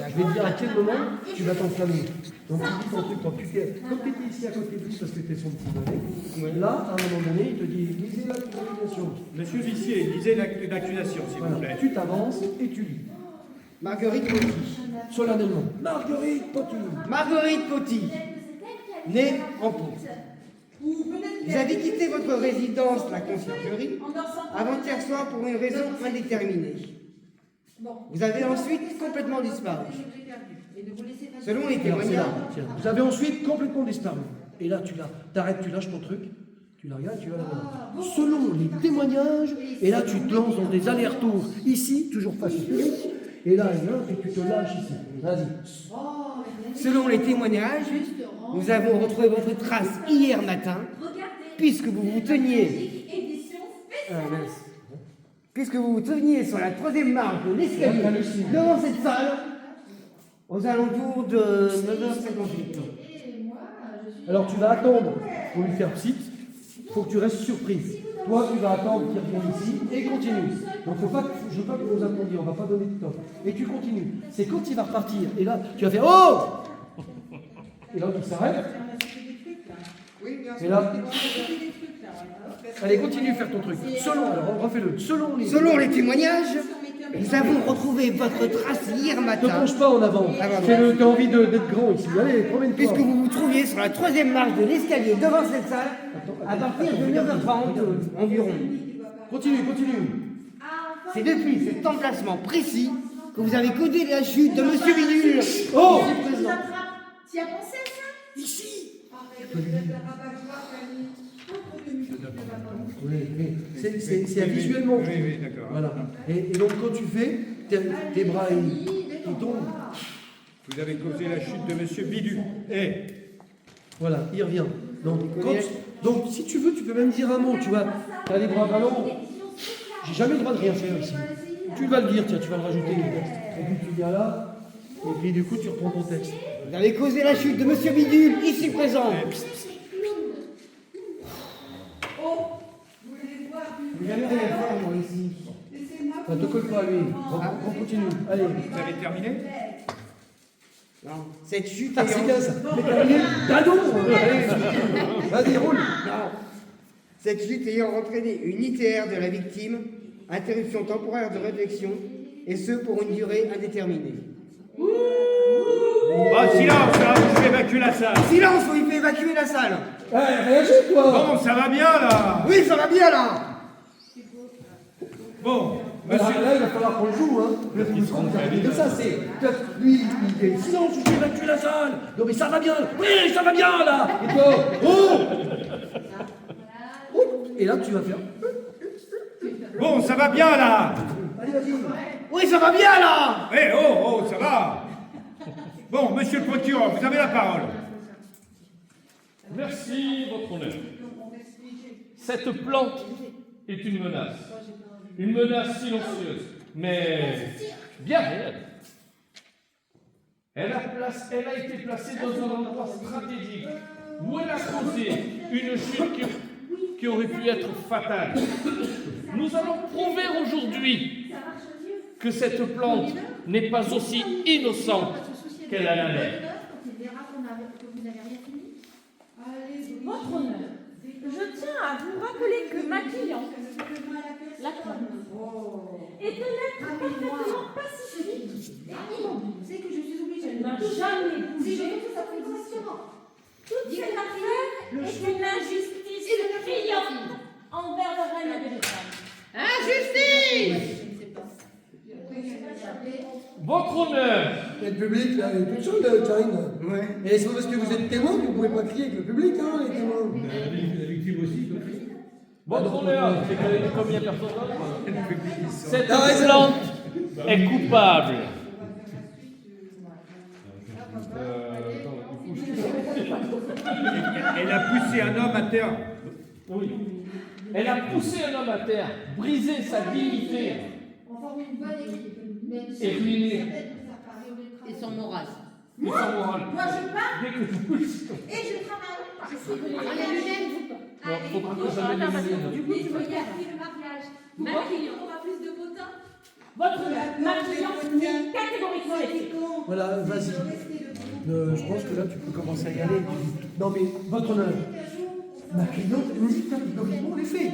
Je vais te dire à quel moment tu vas t'enflammer. Donc tu dis ton truc, quand tu t'es, comme tu étais ici à côté de lui parce que tu es son petit bonnet, là, à un moment donné, il te dit lisez l'acte d'accusation. Monsieur Vissier, lisez l'acte d'accusation, s'il vous plaît. Tu t'avances et tu lis. Marguerite Poty. Solennellement. Marguerite Poty. Marguerite Poty, née en Pau. Vous avez quitté votre résidence, la conciergerie, avant-hier soir pour une raison indéterminée. Vous avez ensuite complètement disparu. Selon les témoignages. Vous avez ensuite complètement disparu. Et là, t'arrêtes, tu lâches ton truc, tu la regardes, tu vas la voir. Selon les témoignages, et là, tu te lances dans des allers-retours. Ici, toujours face au public, et là, et tu te lâches ici. Vas-y. Selon les témoignages, nous avons retrouvé votre trace hier matin, puisque vous vous teniez. Puisque vous vous teniez sur la 3e marche de l'escalier devant cette salle, aux alentours de 9h58. Alors tu vas attendre pour lui faire psite, il faut que tu restes surprise. Toi, tu vas attendre qu'il revienne ici et continue. Donc je veux pas que vous attendiez, on ne va pas donner de temps. Et tu continues. C'est quand il va repartir. Et là, tu vas faire oh. Et là, tu s'arrêtes. Et là, allez, continue à faire ton truc. Alors, refais-le. Selon les témoignages, nous avons retrouvé votre trace hier Ne matin. penche pas en avant. T'as envie d'être grand ici. Allez, promène-toi. Puisque vous vous trouviez sur la 3e marche de l'escalier devant cette salle, à partir de 9h30 environ. Continue. C'est depuis cet emplacement précis que vous avez codé la chute de Monsieur Bidule. Oh. Tu as pensé à ça? Ici. C'est visuellement. Oui, d'accord. Voilà. Et donc quand tu fais, tes bras ils tombent. Vous avez causé la chute de Monsieur Bidu. Eh, Voilà, il revient. Donc si tu veux, tu peux même dire un mot. Tu as les bras ballants. J'ai jamais le droit de rien faire ici. Tu vas le dire, tiens, tu vas le rajouter. Et puis tu viens là. Et puis du coup, tu reprends ton texte. Vous avez causé la chute de Monsieur Bidule, ici présent. Vous n'avez rien faire, moi, ici. Ça te colle pas à lui. On continue. Allez. vous avez terminé? Non, cette chute Ah, c'est bien ça. Mais terminé. Dado. Vas-y, roule. Non. Cette chute ayant entraîné une ITR de la victime, interruption temporaire de réflexion, et ce pour une durée indéterminée. Oh, silence, là, je vais évacuer la salle. Silence, il fait évacuer la salle. Réagis, toi. Bon, ça va bien, là. Oui, ça va bien là. Bon, Là, monsieur... il va falloir qu'on le joue, hein. C'est ça, c'est. Lui, il est silence, je vais évacuer la salle. Non, mais ça va bien. Oui, ça va bien, là. Et toi, oh. Et là, tu vas faire. Bon, ça va bien, là. Allez, vas-y. Oui, ça va bien là. Eh, oh, ça va. Bon, monsieur le procureur, vous avez la parole. Merci, votre honneur. Cette plante est une menace. Une menace silencieuse, mais bien réelle. Elle a été placée dans un endroit stratégique où elle a causé une chute qui aurait pu être fatale. Nous allons prouver aujourd'hui que cette plante n'est pas aussi innocente qu'elle a l'air. Votre honneur, je tiens à vous rappeler que ma cliente, la femme, est un être parfaitement pacifique et immobile. C'est que je suis obligée. Elle n'a jamais bougé. Ça fait exactement. Toute cette affaire est une injustice criante envers le règne des femmes. Injustice! Votre honneur, Il y a le public, là, il y a toute chose, Karine. Ouais. Et c'est pas parce que vous êtes témoin que vous pouvez pas crier avec le public, hein, les témoins. La victime aussi, votre honneur, c'est qu'elle est combien de personnes là? Cette T'as raison. plante est coupable. Elle a poussé un homme à terre. Oui. Elle a poussé un homme à terre, brisé sa dignité On forme une bonne équipe. et ruiné Et son moral. son moral. Moi, je pars Dès que vous poussez. et je travaille. Je suis venue. Non, faudra que jamais l'humilier. Du coup, tu me gardes le mariage. Ma cliente aura plus de potins. Votre honneur, ma cliente nie catégoriquement les faits. Voilà, vas-y. Je pense que là, tu peux commencer à y aller. Non, mais votre honneur, ma cliente nie catégoriquement les faits.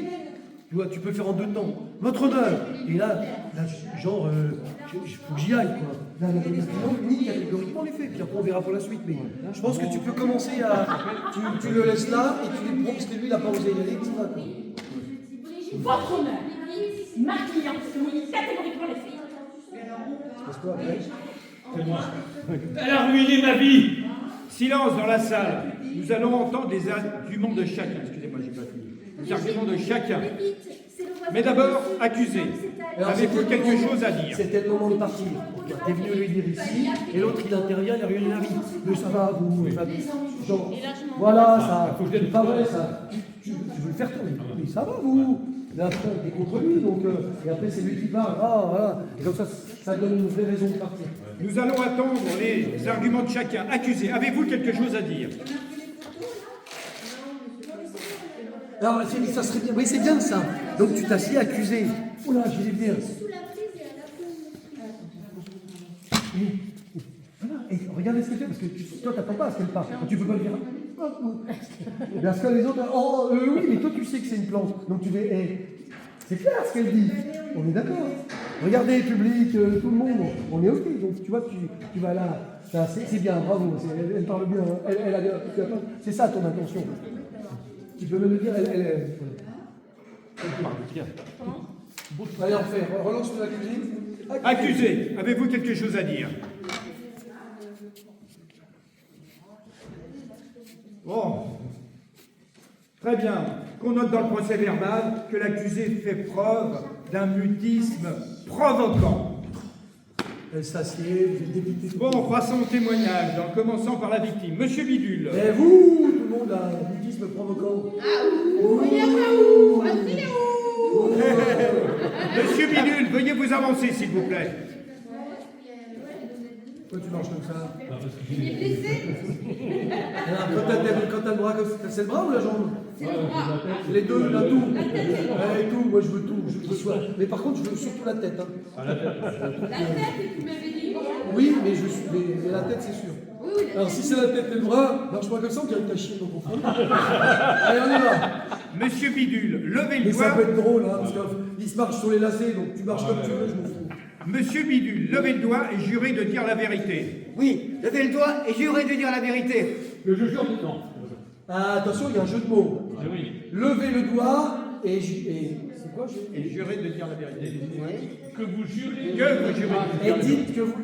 Tu vois, tu peux le faire en 2 temps. Votre honneur. Et là genre, il faut que j'y aille, quoi. Là, la cliente nie catégoriquement les faits. Puis après, on verra pour la suite. Mais je pense que tu peux commencer à... Tu le laisses là et tu lui prends, parce que lui, il n'a pas osé y aller, etc. Votre honneur, ma cliente nie catégoriquement les faits. Passe-toi après. Elle a ruiné ma vie. Silence dans la salle. Nous allons entendre les arguments de chacun. Excusez-moi, j'ai pas fini. Les arguments de chacun. Mais d'abord, accusé. Avez-vous quelque chose à dire? C'était le moment de partir. T'es venu lui dire ici, et l'autre il intervient, il a rien à dire. Mais ça va, vous. Genre, voilà, ça. C'est pas vrai, ça. Tu veux le faire tourner. Mais ça va, vous. Là, après, t'es contre lui, donc. Et après, c'est lui qui parle. Ah, voilà. Et comme ça donne une vraie raison de partir. Nous allons attendre les arguments de chacun. Accusé, avez-vous quelque chose à dire? Alors, ça serait bien. Oui, c'est bien ça. Donc, tu t'assieds accusé. Oula, je vais bien. Voilà, et regardez ce qu'elle fait, parce que toi, t'attends pas à ce qu'elle parte. Tu peux pas le dire. Parce que les autres, oui, mais toi, tu sais que c'est une plante. Donc, tu vais. C'est clair ce qu'elle dit. On est d'accord. Regardez, public, tout le monde, on est OK. Donc, tu vois, tu vas là. C'est bien, bravo. Elle parle bien. C'est ça ton intention. Tu peux me le dire, elle Allez, on fait. Relance sur l'accusé. Accusé, avez-vous quelque chose à dire? Bon. Très bien. Qu'on note dans le procès verbal que l'accusé fait preuve d'un mutisme provoquant. Elle s'assied, vous êtes dépité. Bon, passons au témoignage, en commençant par la victime. Monsieur Bidule. Et vous, tout le monde, là, mutisme provoquant. Monsieur Bidule, veuillez vous avancer, s'il vous plaît. Pourquoi tu marches comme ça? Il est blessé. Quand t'as le bras comme ça, c'est le bras ou la jambe? C'est le bras. Les deux, là, tout. La tête. Tout, moi je veux tout. Je veux soit. Mais par contre, je veux surtout la tête. Hein. La tête, et tu m'avais dit. Oui, mais la tête, c'est sûr. Oui, oui. Alors si c'est la tête et le bras, marche pas comme ça, on dirait que t'as chié dans ton fond. Allez, on y va. Monsieur Bidule, levez le Mais ça doigt. peut être drôle, hein, parce qu'il se marche sur les lacets, donc tu marches comme tu veux, je m'en fous. Monsieur Bidule, levez le doigt et jurez de dire la vérité. Oui, levez le doigt et jurez de dire la vérité. Je jure du temps. Ah, attention, il y a un jeu de mots. Oui. Levez le doigt et c'est quoi Et jurez de dire la vérité. Que vous jurez. Que vous jurez de Et dire la vérité. dites que vous.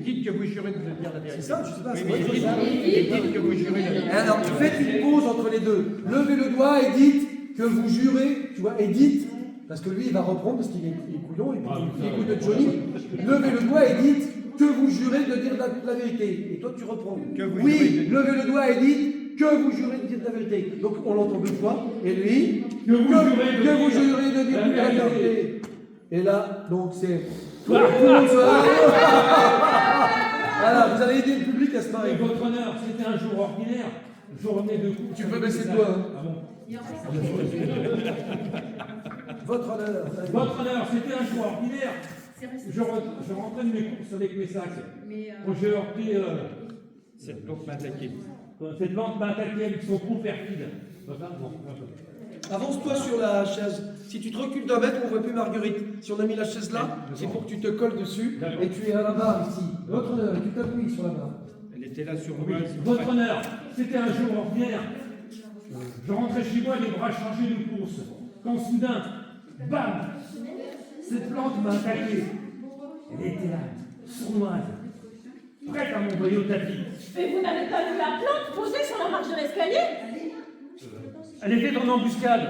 Dites que vous jurez de dire la vérité. C'est ça, je sais pas. Oui, c'est mais quoi, dites, ça et dites que vous jurez de la vérité. Alors, faites une pause entre les deux. Levez le doigt et dites que vous jurez, tu vois, et dites, parce que lui, il va reprendre, parce qu'il est couillon, et puis il écoute de Johnny. Levez le doigt et dites que vous jurez de dire la vérité. Et toi, tu reprends. Que vous Oui, jurez de- levez le doigt et dites que vous jurez de dire la vérité. Donc, on l'entend 2 fois, et lui, Que vous jurez de dire dire la vérité. Et là, donc, c'est... Tout le monde se... Voilà, vous allez aider le public à se marrer. Votre honneur, c'était un jour ordinaire, journée de coups. Tu peux baisser le doigt. Hein. Ah bon. Votre honneur. allez. Votre honneur, c'était un jour ordinaire. Je rentrais de mes courses avec mes sacs. Quand j'ai heurté Cette plante m'a attaqué. cette lampe m'a attaqué avec son coup perfide. Avance-toi sur la chaise. Si tu te recules d'1 mètre, on ne voit plus Marguerite. Si on a mis la chaise là, c'est pour que tu te colles dessus. Et tu es à la barre ici. Votre honneur, tu t'appuies sur la barre. Elle était là sur moi. Votre honneur, c'était un jour ordinaire. Je rentrais chez moi les bras chargés de courses. Quand soudain, bam, cette plante m'a attaqué. Elle était là, sournoise, prête à m'envoyer au tapis. Mais vous n'avez pas vu la plante posée sur la marche de l'escalier? Elle était dans l'embuscade.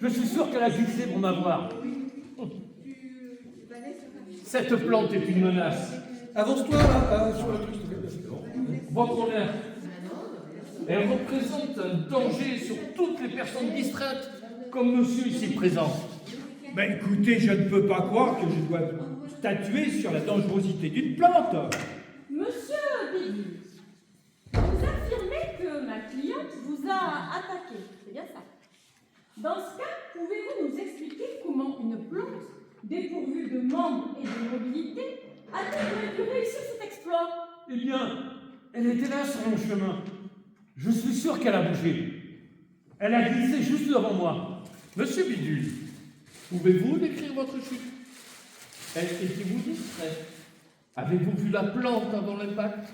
Je suis sûr qu'elle a glissé pour m'avoir. Cette plante est une menace. Avance-toi là, sur le truc. Votre honneur, Elle représente un danger sur toutes les personnes distraites, comme monsieur ici présent. Ben écoutez, je ne peux pas croire que je dois statuer sur la dangerosité d'une plante. Monsieur Bidule, vous affirmez que ma cliente vous a attaqué, c'est bien ça. Dans ce cas, pouvez-vous nous expliquer comment une plante dépourvu de membres et de mobilité, a-t-elle pu réussir cet exploit? Eh bien, elle était là sur mon chemin. Je suis sûr qu'elle a bougé. Elle a glissé juste devant moi. Monsieur Bidule, pouvez-vous décrire votre chute? Étiez-vous distrait? Avez-vous vu la plante avant l'impact?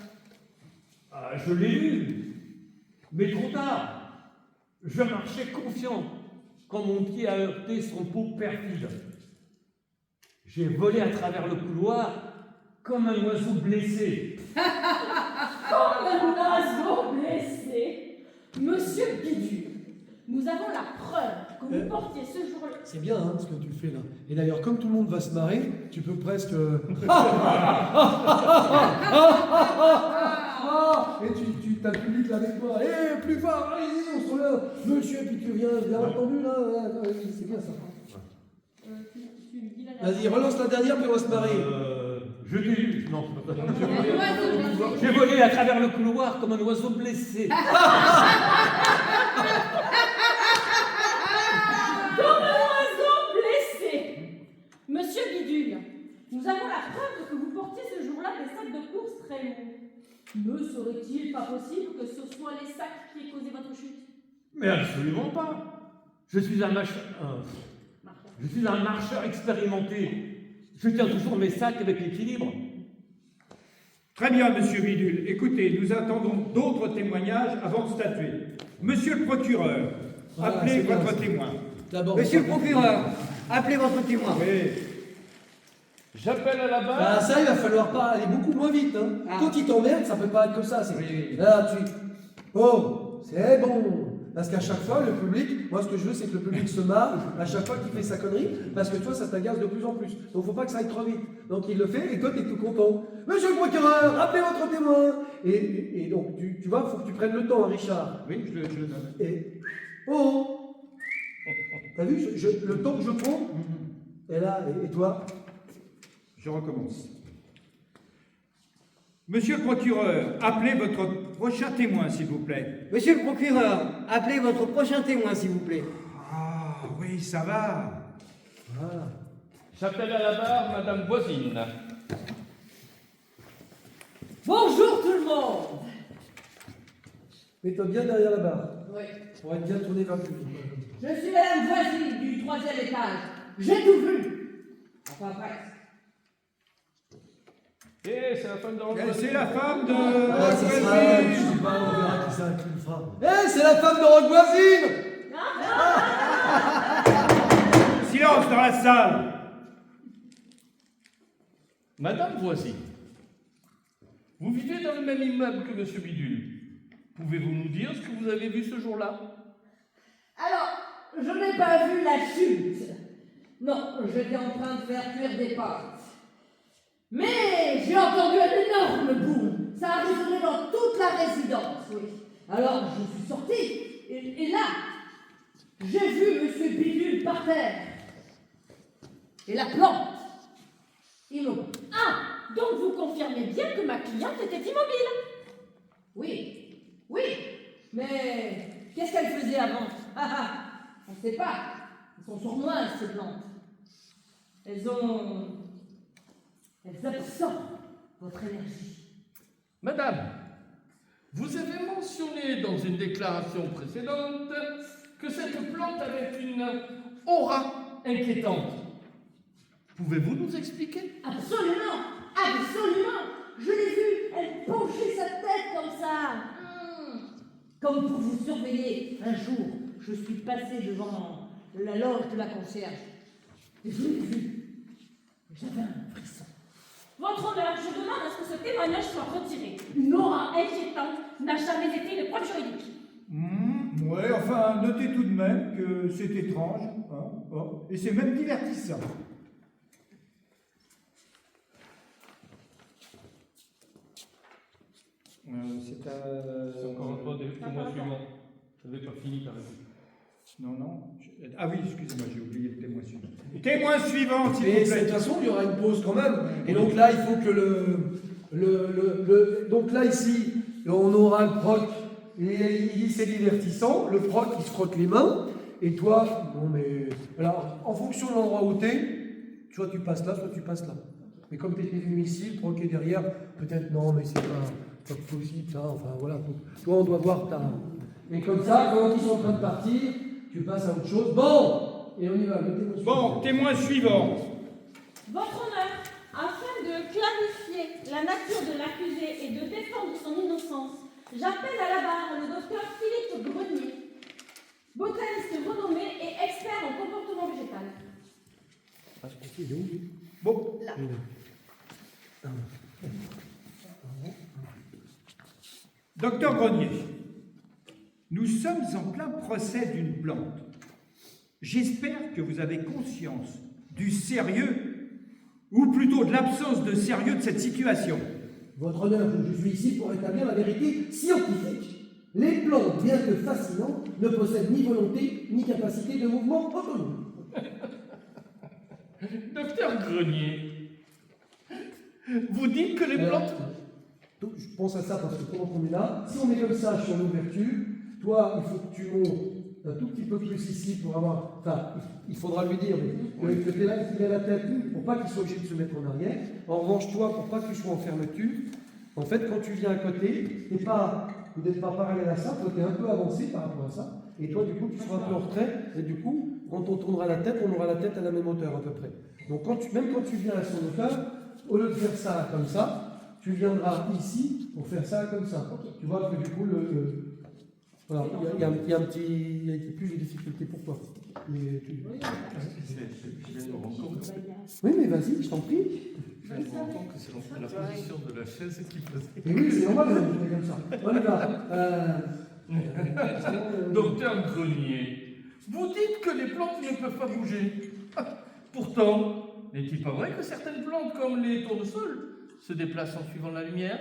Ah, je l'ai eu, mais trop tard. Je marchais confiant quand mon pied a heurté son pot perfide. J'ai volé à travers le couloir comme un oiseau blessé. Comme un oiseau blessé. Monsieur Bidule, nous avons la preuve que vous portiez ce jour-là. C'est bien ce que tu fais là. Et d'ailleurs, comme tout le monde va se marrer, tu peux presque. Et tu t'as le public là avec toi. Eh, plus fort, allez-y, on se relève. Monsieur, puis tu viens, bien entendu là. C'est bien ça. Vas-y, relance la dernière, puis on va se marrer. Je l'ai eu. Non. J'ai volé à travers le couloir comme un oiseau blessé. Comme un oiseau blessé. Monsieur Bidule, nous avons la preuve que vous portiez ce jour-là des sacs de course très lourds. Ne serait-il pas possible que ce soit les sacs qui aient causé votre chute? Mais absolument pas. Je suis un marcheur expérimenté. Je tiens toujours mes sacs avec l'équilibre. Très bien, monsieur Bidule. Écoutez, nous attendons d'autres témoignages avant de statuer. Monsieur le procureur, appelez votre témoin. Monsieur le procureur, appelez votre témoin. Oui. J'appelle à la barre. Ah, ça, il va falloir pas aller beaucoup moins vite. Quand il t'emmerde, ça peut pas être comme ça. Là, oh, c'est bon. Parce qu'à chaque fois, le public, moi ce que je veux, c'est que le public se marre à chaque fois qu'il fait sa connerie, parce que toi, ça t'agace de plus en plus. Donc, faut pas que ça aille trop vite. Donc, il le fait, et toi, t'es tout content. Monsieur le procureur, appelez votre témoin. Et donc, tu vois, faut que tu prennes le temps, Richard. Oui, je le donne. Et, oh, t'as vu, le temps que je prends, et là, et toi? Je recommence. Monsieur le procureur, appelez votre prochain témoin, s'il vous plaît. Monsieur le procureur, appelez votre prochain témoin, s'il vous plaît. Ah, oui, ça va. Voilà. J'appelle à la barre Madame Voisine. Bonjour tout le monde. Mets-toi bien derrière la barre, Oui. pour être bien tourné vers le public. Je suis Madame Voisine du 3e étage. J'ai tout vu. Enfin presque. Eh, c'est la femme de Roquevoisine. C'est la femme de... Ah, ça sera, je sais pas, on verra qui ça qui le fera. Eh, c'est la femme de Roquevoisine! Silence dans la salle. Madame Voisine, vous vivez dans le même immeuble que Monsieur Bidule. Pouvez-vous nous dire ce que vous avez vu ce jour-là? Alors, je n'ai pas vu la chute. Non, j'étais en train de faire cuire des pâtes. Mais j'ai entendu un énorme boom. Ça a résonné dans toute la résidence, oui. Alors, je suis sortie. Et là, j'ai vu Monsieur Bidule par terre. Et la plante, immobile. Ah, donc vous confirmez bien que ma cliente était immobile? Oui, oui. Mais qu'est-ce qu'elle faisait avant? On ne sait pas. Elles sont sournoises, ces plantes. Elles absorbent votre énergie. Madame, vous avez mentionné dans une déclaration précédente que cette plante avait une aura inquiétante. Pouvez-vous nous expliquer? Absolument, absolument. Je l'ai vue, elle penchait sa tête comme ça. Comme pour vous surveiller. Un jour, je suis passée devant la loge de la concierge. Et je l'ai vue. J'avais un frisson. Votre honneur, je demande à ce que ce témoignage soit retiré. Une aura inquiétante n'a jamais été une preuve juridique. Ouais, enfin, notez tout de même que c'est étrange, hein, oh, et c'est même divertissant. C'est encore un peu des témoins suivants. Je n'avais pas fini ta réponse. Non. Ah oui, excusez-moi, j'ai oublié le témoin suivant. Témoin suivant, s'il vous Mais de plaît. toute façon, il y aura une pause quand même. Et donc là, il faut que donc là, ici, on aura le proc. Et il dit c'est divertissant. Le proc, il se frotte les mains. Et toi, non mais... Alors, en fonction de l'endroit où t'es, soit tu passes là, soit tu passes là. Mais comme tu étais venu ici, le troquet derrière, peut-être non, mais c'est pas possible, ça, enfin voilà. Donc, toi, on doit voir ta. Et comme ça, quand ils sont en train de partir, tu passes à autre chose. Bon, et on y va. Bon, témoin suivant. Votre honneur, afin de clarifier la nature de l'accusé et de défendre son innocence, j'appelle à la barre le docteur Philippe Grenier, botaniste renommé et expert en comportement végétal. Bon. Docteur Grenier, nous sommes en plein procès d'une plante. J'espère que vous avez conscience du sérieux, ou plutôt de l'absence de sérieux de cette situation. Votre honneur, je suis ici pour établir la vérité scientifique. Les plantes, bien que fascinantes, ne possèdent ni volonté ni capacité de mouvement autonome. Docteur Grenier, vous dites que les plantes... Donc, je pense à ça parce que pendant qu'on est là, si on met comme ça sur l'ouverture, toi, il faut que tu montes un tout petit peu plus ici pour avoir... Enfin, il faudra lui dire, mais que tu es là, qu'il ait la tête pour pas qu'il soit obligé de se mettre en arrière. En revanche, toi, pour pas que tu sois en fermeture, en fait, quand tu viens à côté, vous n'êtes pas parallèle à ça, toi, tu es un peu avancé par rapport à ça, et toi, du coup, tu seras un peu en retrait, et du coup, quand on tournera la tête, on aura la tête à la même hauteur à peu près. Donc, même quand tu viens à son hauteur, au lieu de faire ça comme ça, tu viendras ici pour faire ça comme ça. Tu vois que du coup, voilà, il y a un petit... Il y a plus de difficultés pour toi. Mais oui, mais vas-y, je t'en prie. Je me rends compte que c'est la position de la chaise qui faisait. Et oui, c'est normal de jouer comme ça. On y va. Docteur Grenier, vous dites que les plantes ne peuvent pas bouger. Pourtant, n'est-il pas vrai que certaines plantes, comme les tournesols, se déplacent en suivant la lumière?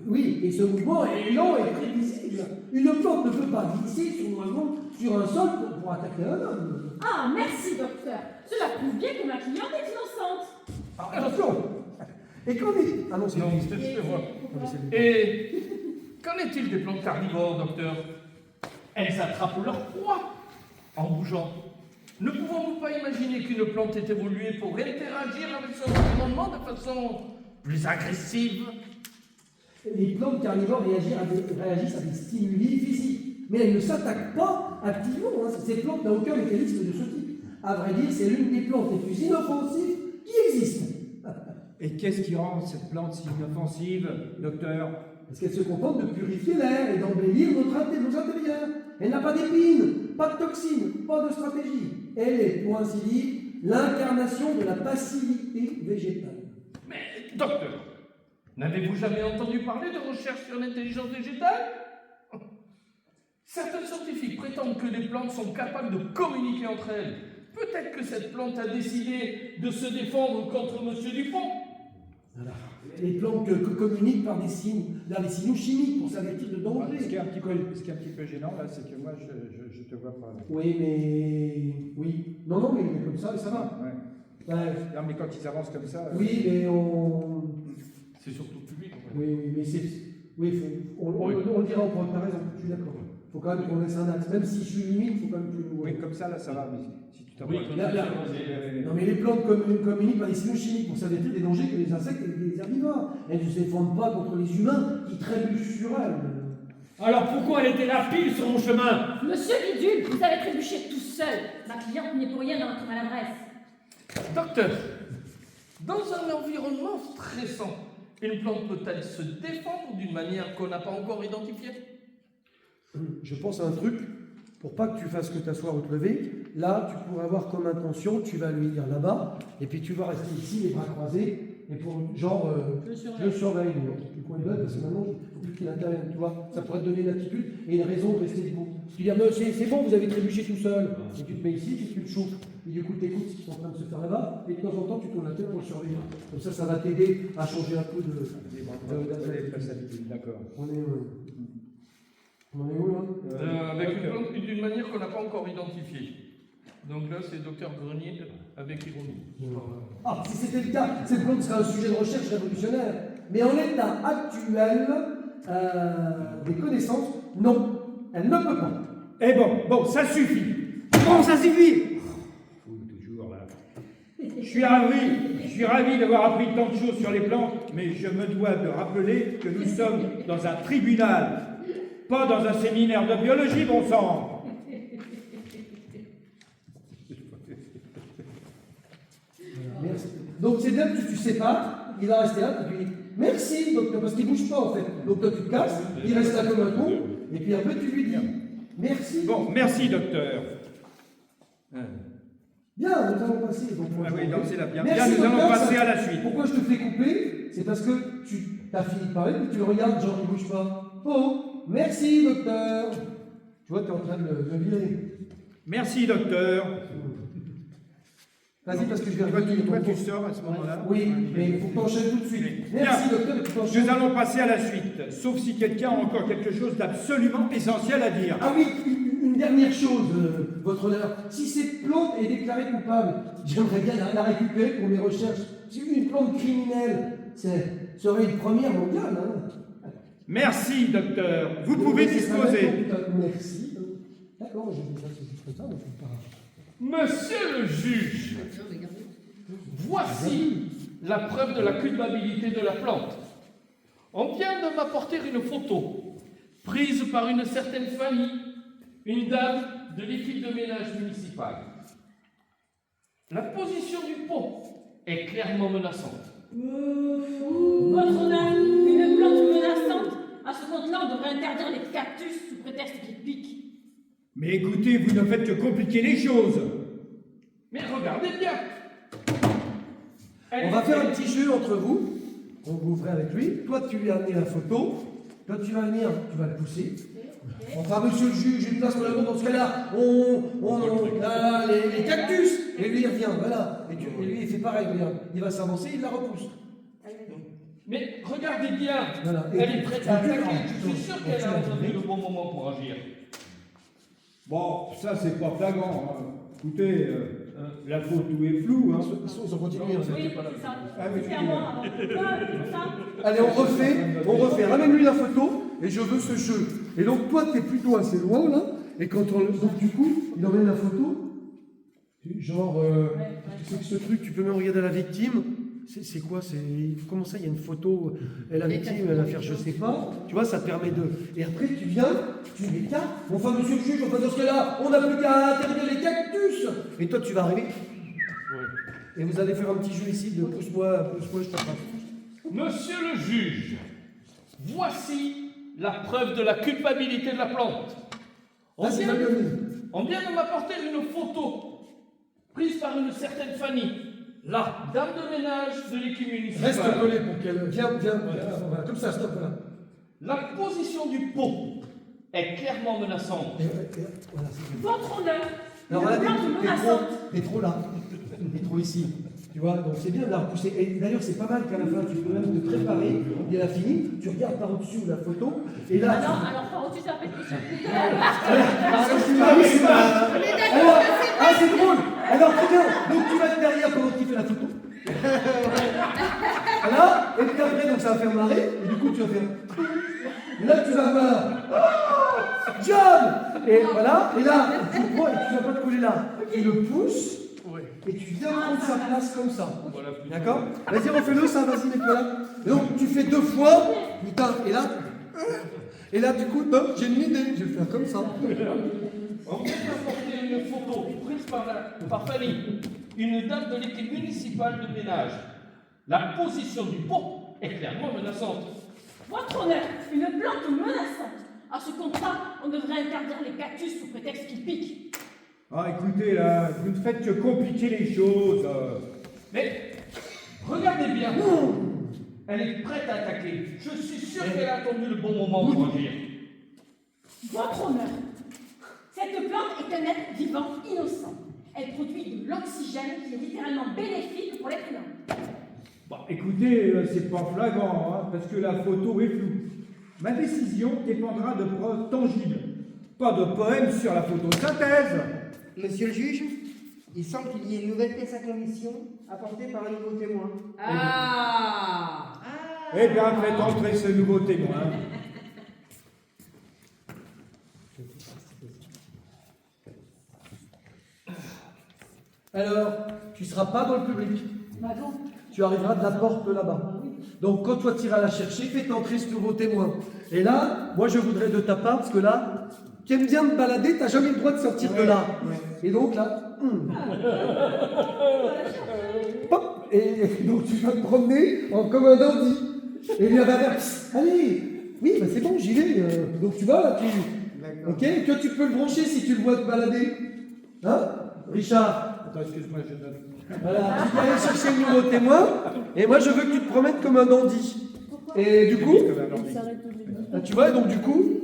Oui, et ce mouvement est lent et très visible. Une plante ne peut pas glisser normalement sur un sol pour attaquer un homme. Ah, merci, docteur. Cela prouve bien que ma cliente est innocente. Ah, attention. Et qu'en est... Ah non, c'est Non, lui. c'est moi. Et qu'en est-il des plantes carnivores, docteur? Elles attrapent leur proie en bougeant. Ne pouvons-nous pas imaginer qu'une plante ait évolué pour interagir avec son environnement de façon plus agressive? Les plantes carnivores réagissent à des stimuli physiques, mais elles ne s'attaquent pas activement. Hein. Ces plantes n'ont aucun mécanisme de ce type. À vrai dire, c'est l'une des plantes les plus inoffensives qui existent. Et qu'est-ce qui rend cette plante si inoffensive, docteur? Parce qu'elle se contente de purifier l'air et d'embellir nos intérieurs. Elle n'a pas d'épines, pas de toxines, pas de stratégie. Elle est, pour ainsi dire, l'incarnation de la passivité végétale. Mais, docteur, n'avez-vous jamais entendu parler de recherche sur l'intelligence végétale? Certains scientifiques prétendent que les plantes sont capables de communiquer entre elles. Peut-être que cette plante a décidé de se défendre contre Monsieur Dupont. Voilà. Les plantes communiquent par des signaux chimiques pour s'avertir de danger. Ce qui est un petit peu gênant, là, c'est que moi, je te vois pas. Oui, mais... Oui. Non, mais il est comme ça et ça va. Ouais. Ouais. Non, mais quand ils avancent comme ça... Oui, mais on... C'est surtout public. Oui, mais c'est... Oui, on le dira en premier, t'as raison, je suis d'accord. Il faut quand même qu'on laisse un axe. Même si je suis limite, il faut quand même que nous... Oui, comme ça, là, ça va. Mais si tu t'en Oui, Non, mais les plantes communiquent par des signaux chimiques pour s'avertir des dangers que les insectes et les herbivores. Elles ne se défendent pas contre les humains qui trébuchent sur elles. Alors pourquoi elle était là pile sur mon chemin? Monsieur Bidule, vous avez trébuché tout seul. Ma cliente n'est pour rien dans votre maladresse. Docteur, dans un environnement stressant, une plante peut-elle se défendre d'une manière qu'on n'a pas encore identifiée? Je pense à un truc, pour pas que tu fasses que t'asseoir ou te lever, là, tu pourrais avoir comme intention, tu vas lui dire là-bas, et puis tu vas rester ici, les bras croisés, et pour genre, je surveille, le coin de l'œil, parce que maintenant, il ne faut plus qu'il intervienne, tu vois, ça pourrait te donner une attitude et une raison de rester debout. Tu dis, c'est bon, vous avez trébuché tout seul, et tu te mets ici, puis tu te chauffes, et du coup, tu écoutes ce qui est en train de se faire là-bas, et de temps en temps, tu tournes la tête pour le surveiller. Comme ça va t'aider à changer un peu D'accord. On est où là Avec une plante d'une manière qu'on n'a pas encore identifiée. Donc là, c'est Docteur Grenier avec ironie. Ah, si c'était le cas, cette plante serait un sujet de recherche révolutionnaire. Mais en l'état actuel des connaissances, non, elle ne peut pas. Eh bon, ça suffit. Bon, ça suffit. Toujours là. Je suis ravi d'avoir appris tant de choses sur les plantes, mais je me dois de rappeler que nous sommes dans un tribunal, pas dans un séminaire de biologie, bon sang. Merci. Donc c'est bien que tu sais pas, il va rester là, et puis merci, docteur, parce qu'il bouge pas en fait. Donc toi tu te casses, il reste là comme un con, et puis après tu lui dis merci. Bon, merci docteur. Bien, nous allons passer. Donc, Ah oui, donc c'est là bien. Merci, Bien, nous allons docteur, passer ça- à la suite. Pourquoi je te fais couper? C'est parce que tu as fini de parler, puis tu le regardes, genre il bouge pas. Oh, merci docteur. Tu vois, tu es en train de le virer. Merci docteur. Vas-y, parce que je vais Toi, revenir. toi, tu sors à ce moment-là. Oui, mais il faut que tu enchaînes tout de suite. Bien. Merci docteur, et tu t'enchaînes. Nous allons passer à la suite, sauf si quelqu'un a encore quelque chose d'absolument essentiel à dire. Ah oui, une dernière chose, votre honneur. Si cette plante est déclarée coupable, j'aimerais bien la récupérer pour mes recherches. C'est une plante criminelle. Ça serait une première mondiale. Hein. Merci, docteur. Vous pouvez disposer. Merci. D'accord, je vais faire ce juste comme ça, donc je pars. Monsieur le juge, voici la preuve de la culpabilité de la plante. On vient de m'apporter une photo prise par une certaine famille, une dame de l'équipe de ménage municipale. La position du pot est clairement menaçante. Votre honneur, une plante menaçante. À ce compte-là, on devrait interdire les cactus sous prétexte qu'ils piquent. Mais écoutez, vous ne faites que compliquer les choses. Mais regardez bien. On va faire un petit jeu entre vous. On vous ferait avec lui. Toi, tu lui as amené la photo. Toi, tu vas venir, tu vas le pousser. Enfin, monsieur le juge, j'ai une place pour la dans ce cas-là. Là, les cactus. Et lui, il revient, voilà. Et lui, il fait pareil, regarde. Il va s'avancer, il la repousse. Mais regardez bien. Voilà. Et Elle est prête à tu- attaquer. Je suis sûr tu- qu'elle tu- a attendu le bon moment pour agir. Bon, ça c'est pas flagrant. Hein. Écoutez, la photo est floue. Hein. Ils sont continués. Oui, c'est ça. Ah oui, C'est à moi avant. C'est ça. Allez, on refait. Ramène-lui la photo et je veux ce jeu. Et donc, toi, tu es plutôt assez loin, là. Et quand on. Donc, du coup, il emmène la photo. Genre, tu sais que ce truc, tu peux même regarder la victime. C'est quoi? Comment ça, il y a une photo, la victime, elle va faire je sais pas. Tu vois, ça permet de. Et après, tu viens, tu l'écartes. Enfin, monsieur le juge, enfin, dans ce cas-là, on n'a plus qu'à interdire les cactus. Et toi, tu vas arriver. Et vous allez faire un petit jeu ici de pousse-moi, je t'attrape. Monsieur le juge, voici la preuve de la culpabilité de la plante. On Vas-y, vient, Magueule. on vient de m'apporter une photo prise par une certaine Fanny, la dame de ménage de l'équipe municipale. Reste collé pour qu'elle. Viens, voilà, comme ça, stop, voilà. La position du pot est clairement menaçante. Voilà, c'est bon. Votre honneur, Alors une là, plante menaçante. t'es trop là. T'es trop ici. Tu vois, donc c'est bien de la repousser. Et d'ailleurs, c'est pas mal qu'à la fin, tu peux même te préparer. Et elle a fini, tu regardes par au-dessus la photo. Et là. Alors, par au-dessus, ça fait Ah, c'est drôle. Alors, très bien. Donc, tu vas être derrière pendant qu'il fait la photo. Voilà. Et puis après, donc ça va faire marrer. Et du coup, tu vas faire. Et là, tu vas voir. Oh, John. Et voilà. Et là, tu le prends et tu vas pas te coller là. Tu le pousses. Et tu viens prendre sa place comme ça. Voilà, plutôt. D'accord? Vas-y, refais-le ça, vas-y, mets-toi là. Et donc, tu fais 2 fois. Putain, et là. Et là, du coup, hop, j'ai une idée. Je vais faire comme ça. On vient d'apporter une photo prise par Fanny, une dame de l'équipe municipale de ménage. La position du pot est clairement menaçante. Votre honneur, une plante menaçante. À ce compte-là, on devrait interdire les cactus sous prétexte qu'ils piquent. Ah, écoutez, là, vous ne faites que compliquer les choses. Mais regardez bien, elle est prête à attaquer. Je suis sûr qu'elle a attendu le bon moment pour agir. Votre honneur, cette plante est un être vivant innocent. Elle produit de l'oxygène qui est littéralement bénéfique pour l'être humain. Bon, écoutez, c'est pas flagrant, hein, parce que la photo est floue. Ma décision dépendra de preuves tangibles, pas de poèmes sur la photosynthèse. Monsieur le juge, il semble qu'il y ait une nouvelle pièce à conviction apportée par un nouveau témoin. Ah. Eh bien, faites entrer ce nouveau témoin. Alors, tu ne seras pas dans le public. Bah non. Tu arriveras de la porte là-bas. Donc, quand toi tu iras la chercher, fais entrer ce nouveau témoin. Et là, moi je voudrais de ta part, parce que là, qui aime bien te balader, tu n'as jamais le droit de sortir de là. Et donc là, hop, et donc tu vas te promener comme un dandy. Et lui, elle va faire, allez, oui, bah c'est bon, j'y vais. Donc tu vas là, ok, que tu peux le brancher si tu le vois te balader. Hein, Richard? Attends, excuse-moi, je donne. Voilà, tu vas aller chercher le nouveau témoin, et moi je veux que tu te promènes comme un dandy. Et du coup, tu vois, donc du coup,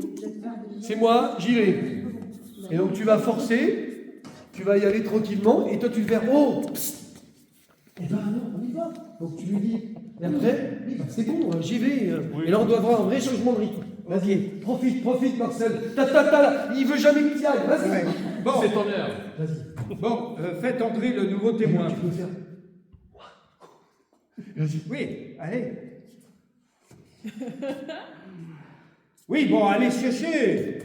c'est moi, j'y vais. Et donc tu vas forcer, tu vas y aller tranquillement, et toi tu le fais, oh, psst. Et ben alors, on y va. Donc tu lui dis, et après, c'est bon, j'y vais. Et là on doit avoir un vrai changement de rythme. Vas-y, profite Marcel. Il veut jamais que tu y ailles, vas-y. Bon, C'est ton heure. Vas-y. Bon, faites entrer le nouveau témoin. Tu peux faire. Vas-y. Oui, allez. Oui, bon, allez chercher.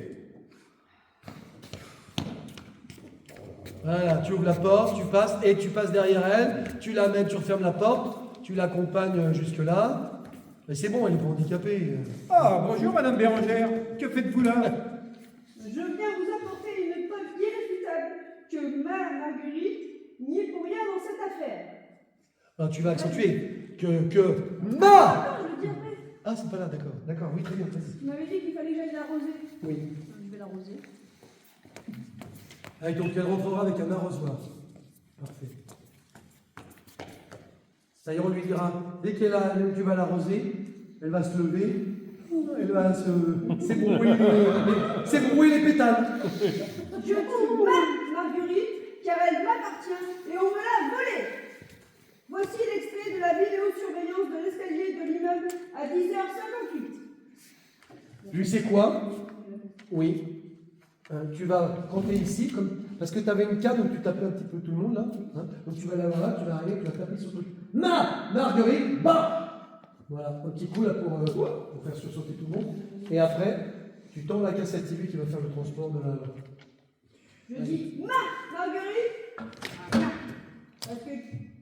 Voilà, tu ouvres la porte, tu passes, et tu passes derrière elle, tu l'amènes, tu refermes la porte, tu l'accompagnes jusque-là. Mais c'est bon, elle n'est pas handicapée. Ah, bonjour Madame Bérangère. Que faites-vous là? Je viens vous apporter une preuve irréfutable que Marguerite n'y est pour rien dans cette affaire. Alors, tu vas accentuer que ma. Non, je le dis après. Ah, c'est pas là, d'accord, oui, très bien, vas-y. Tu m'avais dit qu'il fallait que j'aille l'arroser. Oui. Je vais l'arroser. Ah, donc elle rentrera avec un arrosoir. Parfait. Ça y est, on lui dira, dès qu'elle a, tu vas l'arroser, elle va se lever, elle va s'ébrouiller les pétales. Je trouve Marguerite car elle m'appartient et on me l'a volée. Voici l'extrait de la vidéosurveillance de l'escalier de l'immeuble à 10h58. Lui, c'est quoi? Oui. Tu vas compter ici, parce que tu avais une carte, donc tu tapais un petit peu tout le monde là. Hein, donc tu vas l'avoir là, tu vas arriver, tu vas taper sur le truc. Marguerite, bah. Voilà, un petit coup là pour faire sursauter tout le monde. Et après, tu tends la cassette TV qui va faire le transport de la. Je dis Marguerite, parce que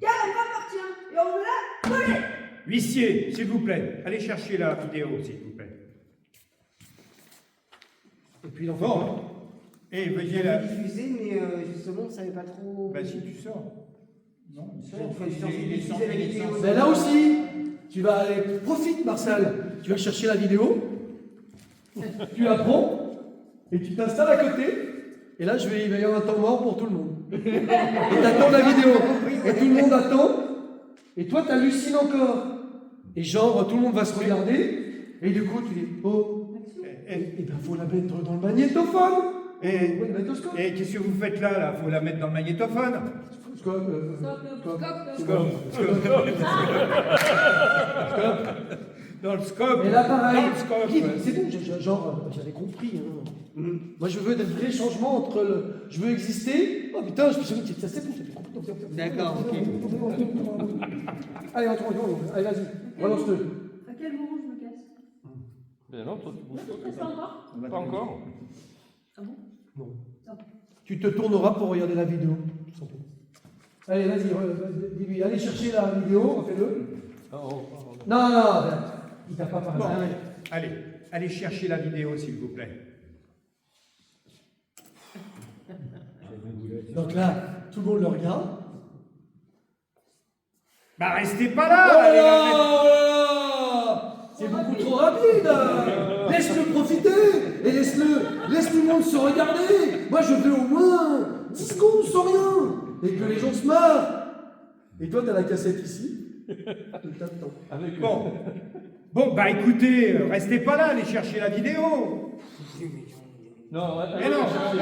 car elle m'appartient et on me l'a volée. Huissier, s'il vous plaît, allez chercher la vidéo, s'il vous plaît. Et puis l'enfant. Bon. Et veuillez la. diffuser, mais justement, on ne savait pas trop. Bah si tu sors. Non, il sort. Il est censé la vidéo. Mais là aussi, tu vas aller. Profite, Marcel. Tu vas chercher la vidéo, tu la prends, et tu t'installes à côté. Et là, il va y avoir un temps mort pour tout le monde. Et tu attends la vidéo. Et tout le monde attend. Et toi, tu hallucines encore. Et genre, tout le monde va se regarder. Et du coup, tu dis, oh, et bien, faut la mettre dans le magnétophone. Et magnétoscope. Et qu'est-ce que vous faites là? Faut la mettre dans le magnétophone. Dans le scope. Et là, pareil. Dans le scope. C'est bon, genre, j'avais compris. Hein. Moi, je veux des vrais changements entre le. Je veux exister. Oh putain, je me suis dit que ça c'est bon, j'avais compris. D'accord, ok. Allez, allez, vas-y, relance-le. À quel moment je me casse? Ben non, toi, tu bouges Pas encore. pas encore. Ah bon? Non. Tu te tourneras pour regarder la vidéo. Tout simplement. Allez, vas-y, dis-lui, allez chercher la vidéo, refais-le. Non, il t'a pas parlé. Bon, allez chercher la vidéo, s'il vous plaît. Donc là, tout le monde le regarde. Bah restez pas là. Allez la mettre. Oh, c'est beaucoup trop rapide. Laisse-le profiter et laisse tout le monde se regarder. Moi, je veux au moins 10 secondes sans rien et que les gens se marrent. Et toi, tu as la cassette ici. Bon, bah écoutez, restez pas là, allez chercher la vidéo. Non, Mais non. C'est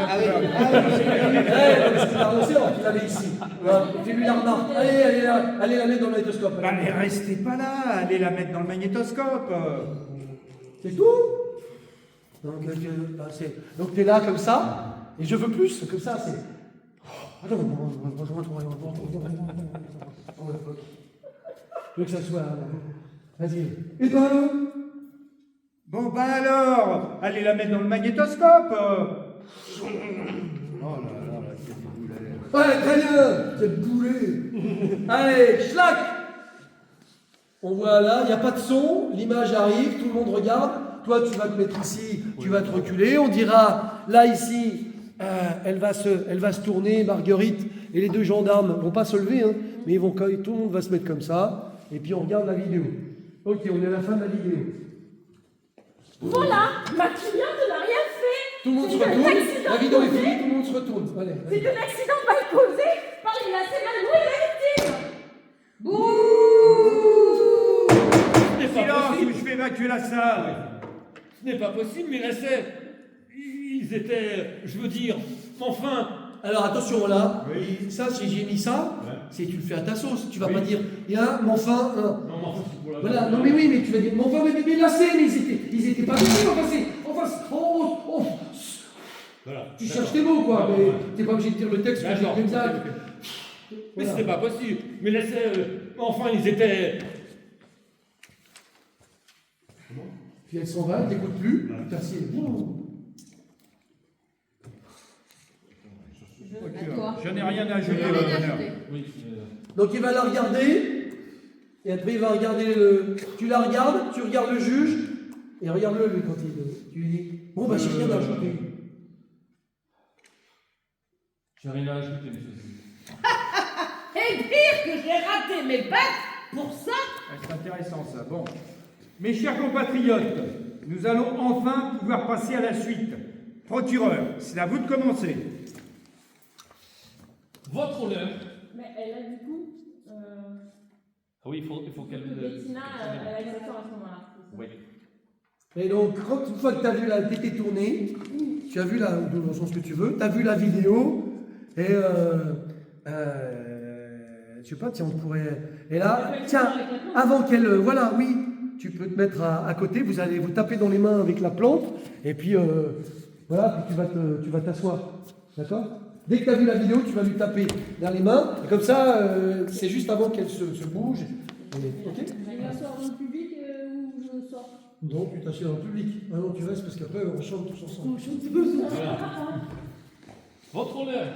la lanceur qu'il avait ici. Fais-lui la remarque. Allez la mettre dans le magnétoscope. Bah mais restez pas là, allez la mettre dans le magnétoscope. C'est tout. Donc t'es là comme ça, et je veux plus, comme ça, c'est. Je veux que ça soit. Vas-y. Et toi alors? Bon bah alors, allez la mettre dans le magnétoscope. Oh là là, c'est du boulot. Ouais, très bien. Quel boulet. Allez, schlack. On voit là, il n'y a pas de son, l'image arrive, tout le monde regarde. Toi, tu vas te mettre ici, tu vas te reculer. On dira, là, ici, elle va se tourner, Marguerite, et les deux gendarmes ne vont pas se lever, hein, mais tout le monde va se mettre comme ça. Et puis, on regarde la vidéo. Ok, on est à la fin de la vidéo. Voilà, ma cliente n'a rien fait. Tout le monde se C'est un retourne. accident La vidéo est causé. finie, tout le monde se retourne. Allez. C'est un accident mal causé par les lacets mal noués de la victime. Silence, ou je vais évacuer la salle. Ce n'est pas possible, les lacets. Ils étaient, je veux dire, enfin. Alors attention là, Oui. ça, si j'ai mis ça, c'est tu le fais à ta sauce. Tu vas Oui. pas dire, il y a un, mais enfin, un. Non, mais enfin, c'est pour la. Voilà, non mais oui, mais tu vas dire, mais enfin, mais lacés, mais ils étaient pas venus, Voilà. tu cherches tes mots quoi, mais t'es pas obligé de dire le texte que j'ai D'accord. comme ça. Mais Voilà. ce n'est pas possible. Mais lacets, enfin, ils étaient. Puis elle s'en va, elle t'écoute plus, tu t'assieds. Je n'ai rien à ajouter, Rien à votre honneur. ajouter. Oui. Donc il va la regarder, et après il va regarder tu la regardes, tu regardes le juge, et regarde-le lui quand tu lui dis, bon bah j'ai rien à ajouter. J'ai rien à ajouter, monsieur. Et dire que j'ai raté mes pattes pour ça. C'est intéressant ça. Bon. Mes chers compatriotes, nous allons enfin pouvoir passer à la suite. Procureur, c'est à vous de commencer. Votre honneur. Mais elle a du coup. Ah oui, il faut qu'elle. Bettina, elle a une voiture à ce moment-là. Oui. Et donc, une fois que tu as vu la t'étais tournée, tu as vu dans le sens que tu veux, tu as vu la vidéo, et je sais pas, tiens, on pourrait. Et là, tiens, avant qu'elle. Voilà, oui, tu peux te mettre à côté, vous allez vous taper dans les mains avec la plante, et puis voilà, puis tu vas t'asseoir. D'accord? Dès que tu as vu la vidéo, tu vas lui taper dans les mains, et comme ça, c'est juste avant qu'elle se bouge. Et, ok? Je m'asseoir dans le public ou je sors? Non, tu t'assieds dans le public. Ah non, tu restes parce qu'après, on chante tous ensemble. Voilà. Votre honneur,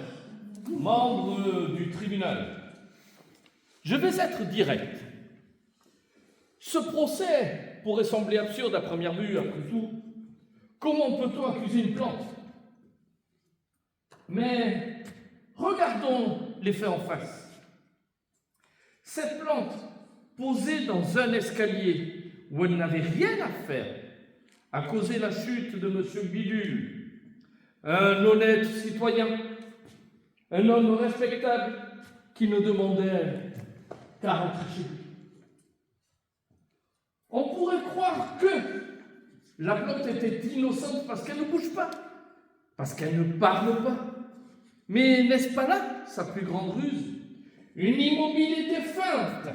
membre du tribunal, je vais être direct. Ce procès pourrait sembler absurde à première vue, après tout. Comment peut-on accuser une plante? Mais regardons les faits en face. Cette plante, posée dans un escalier où elle n'avait rien à faire, a causé la chute de M. Bidule, un honnête citoyen, un homme respectable qui ne demandait qu'à rentrer chez lui. On pourrait croire que la plante était innocente parce qu'elle ne bouge pas, parce qu'elle ne parle pas. Mais n'est-ce pas là sa plus grande ruse? Une immobilité feinte,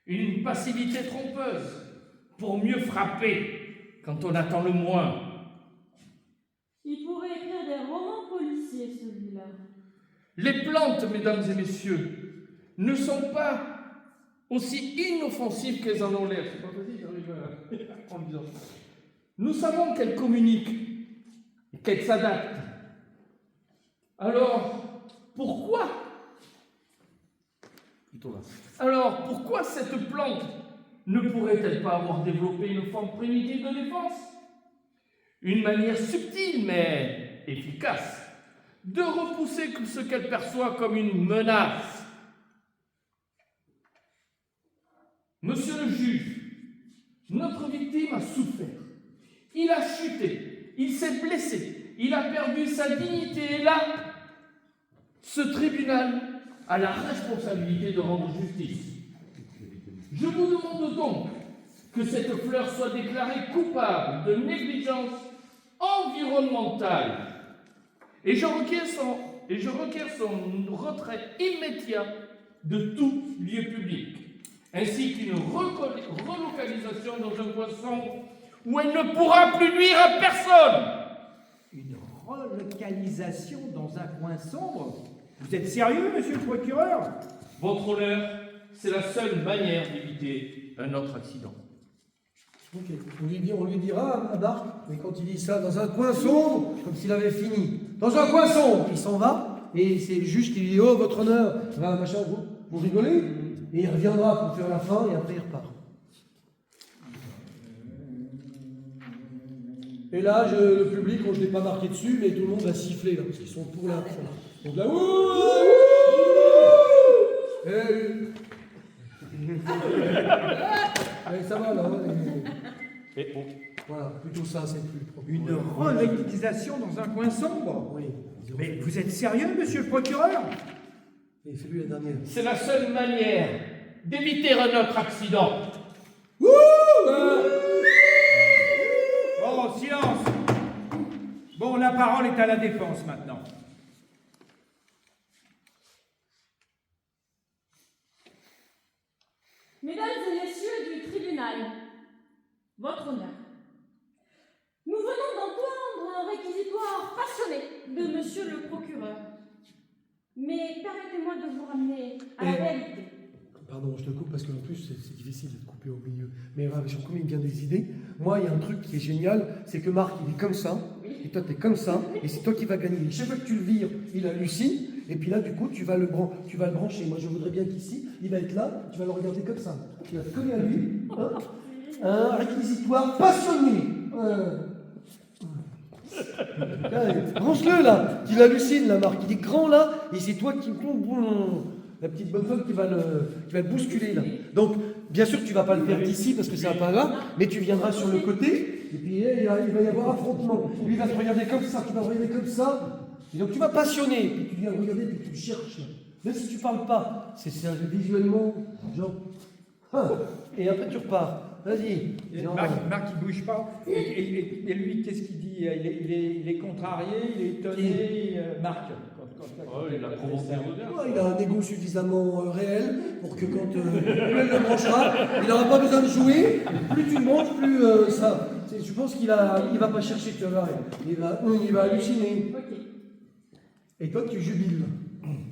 une passivité trompeuse, pour mieux frapper quand on attend le moins. Il pourrait écrire des romans policiers, celui-là. Les plantes, mesdames et messieurs, ne sont pas aussi inoffensives qu'elles en ont l'air. C'est pas facile d'arriver à en le disant. Nous savons qu'elles communiquent et qu'elles s'adaptent. Alors, pourquoi cette plante ne pourrait-elle pas avoir développé une forme primitive de défense? Une manière subtile mais efficace de repousser ce qu'elle perçoit comme une menace. Monsieur le juge, notre victime a souffert. Il a chuté, il s'est blessé, il a perdu sa dignité et là, ce tribunal a la responsabilité de rendre justice. Je vous demande donc que cette fleur soit déclarée coupable de négligence environnementale et je requiers son retrait immédiat de tout lieu public, ainsi qu'une relocalisation dans un coin sombre où elle ne pourra plus nuire à personne. Une relocalisation dans un coin sombre? Vous êtes sérieux, monsieur le procureur? Votre honneur, c'est la seule manière d'éviter un autre accident. Ok, on lui dira à Marc, mais quand il dit ça, dans un coin sombre, comme s'il avait fini. Dans un coin sombre, il s'en va, et c'est le juge qui lui dit « Oh, votre honneur, machin, vous rigolez ?» Et il reviendra pour faire la fin, et après il repart. Et là, le public, je ne l'ai pas marqué dessus, mais tout le monde va siffler, là, parce qu'ils sont pour la fin. Donc là, et ça va, là. Voilà, plutôt ça, c'est plus propre. Une relectisation dans un coin sombre. Oui. Mais vous êtes sérieux, monsieur le procureur? Et c'est lui la dernière. C'est la seule manière d'éviter un autre accident. Bon, silence. Bon, la parole est à la défense maintenant. Mesdames et messieurs du tribunal, votre honneur, nous venons d'entendre un réquisitoire passionné de monsieur le procureur. Mais permettez-moi de vous ramener à la réalité. Pardon, je te coupe parce qu'en plus c'est difficile de te couper au milieu. Mais comme il me vient des idées, moi il y a un truc qui est génial, c'est que Marc il est comme ça, et toi tu es comme ça, et c'est toi qui vas gagner. Chaque fois que tu le vires, il hallucine, et puis là du coup tu vas le brancher. Moi je voudrais bien qu'ici, il va être là, tu vas le regarder comme ça. Tu vas te coller à lui, un réquisitoire passionné. Branche-le là, qu'il hallucine là, Marc, il est grand là, et c'est toi qui la petite bonne femme qui va le bousculer là. Donc, bien sûr que tu ne vas pas le faire d'ici parce que c'est un pas là, mais tu viendras sur le côté, et puis il va y avoir affrontement. Lui il va te regarder comme ça, tu vas regarder comme ça, et donc tu vas passionner, puis tu viens regarder, puis tu le cherches là. Même si tu ne parles pas, c'est visuellement, genre, et après tu repars. Vas-y. Marc, il bouge pas. Et lui, qu'est-ce qu'il dit? Il est contrarié, il est étonné. Marc, Il a provoqué un regard. Il a un ego suffisamment réel pour que quand il le branchera, il n'aura pas besoin de jouer. Plus tu le branches, plus ça. Je pense qu'il ne va pas chercher, tu vas voir. Il va halluciner. Et toi, tu jubiles.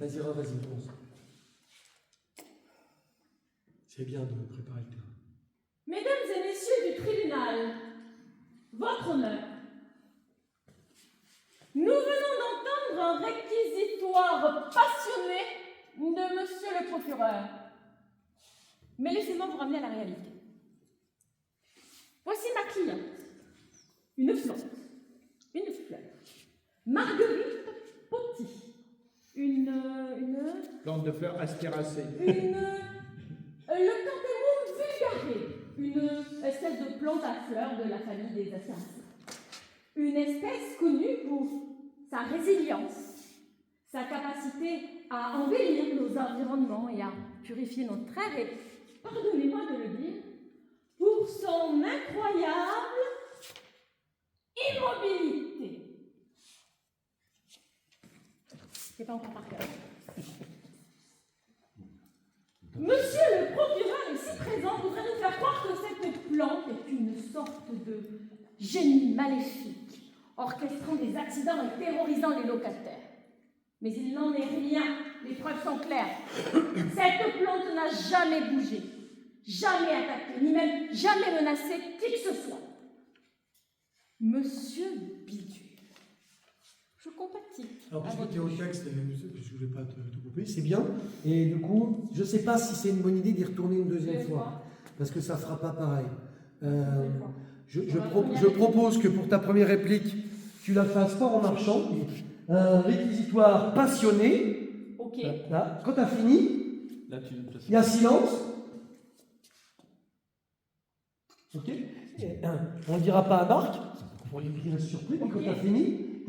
Vas-y, commence. C'est bien de préparer le terrain. Mesdames et messieurs du tribunal, votre honneur, nous venons d'entendre un réquisitoire passionné de monsieur le procureur. Mais laissez-moi vous ramener à la réalité. Voici ma cliente, une fleur, Marguerite Poty, une plante de fleurs aspiracée. Le Canthérum vulgare, une espèce de plante à fleurs de la famille des Astéracées. Une espèce connue pour sa résilience, sa capacité à embellir nos environnements et à purifier notre air, et, pardonnez-moi de le dire, pour son incroyable immobilité. C'est pas encore par cœur. Monsieur le procureur ici présent voudrait nous faire croire que cette plante est une sorte de génie maléfique, orchestrant des accidents et terrorisant les locataires. Mais il n'en est rien, les preuves sont claires. Cette plante n'a jamais bougé, jamais attaqué, ni même jamais menacé qui que ce soit. Monsieur Bidule, je compatis. Alors, puisque tu es au texte, je ne voulais pas te couper, c'est bien. Et du coup, je ne sais pas si c'est une bonne idée d'y retourner une deuxième fois, parce que ça ne fera pas pareil. Je propose que pour ta première réplique, tu la fasses pas en marchant. Un réquisitoire passionné. Ok. Là, quand tu as fini, il y a silence. Ok. On ne le dira pas à Marc. Il reste surpris, mais quand tu as fini,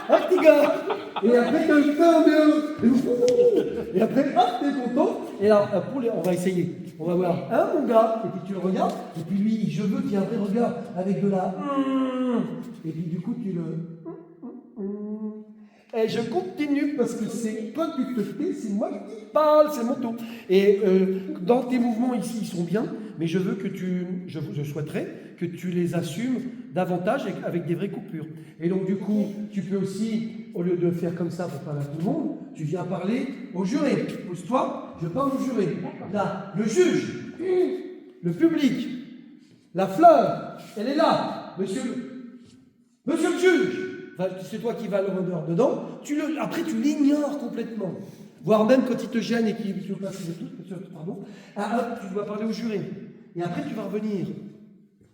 Ah, petit gars. Et après, et après, hop, t'es content. Et là, on va essayer. On va voir mon gars, et puis tu le regardes, et puis lui, je veux qu'il y ait un vrai regard avec de la. Et puis du coup, tu le. Et je continue parce que c'est toi qui te tais, c'est moi qui parle, c'est mon tour. Et dans tes mouvements ici, ils sont bien, mais je veux que je souhaiterais que tu les assumes davantage avec des vraies coupures. Et donc du coup, tu peux aussi, au lieu de faire comme ça pour parler à tout le monde, tu viens parler au juré. Pose-toi, je parle au juré. Là, le juge, le public, la fleur, elle est là, monsieur. Monsieur le juge, enfin, c'est toi qui vas le redire dedans, après tu l'ignores complètement. Voire même quand il te gêne et qu'il veut passer des trucs, pardon, tu dois parler au juré. Et après tu vas revenir.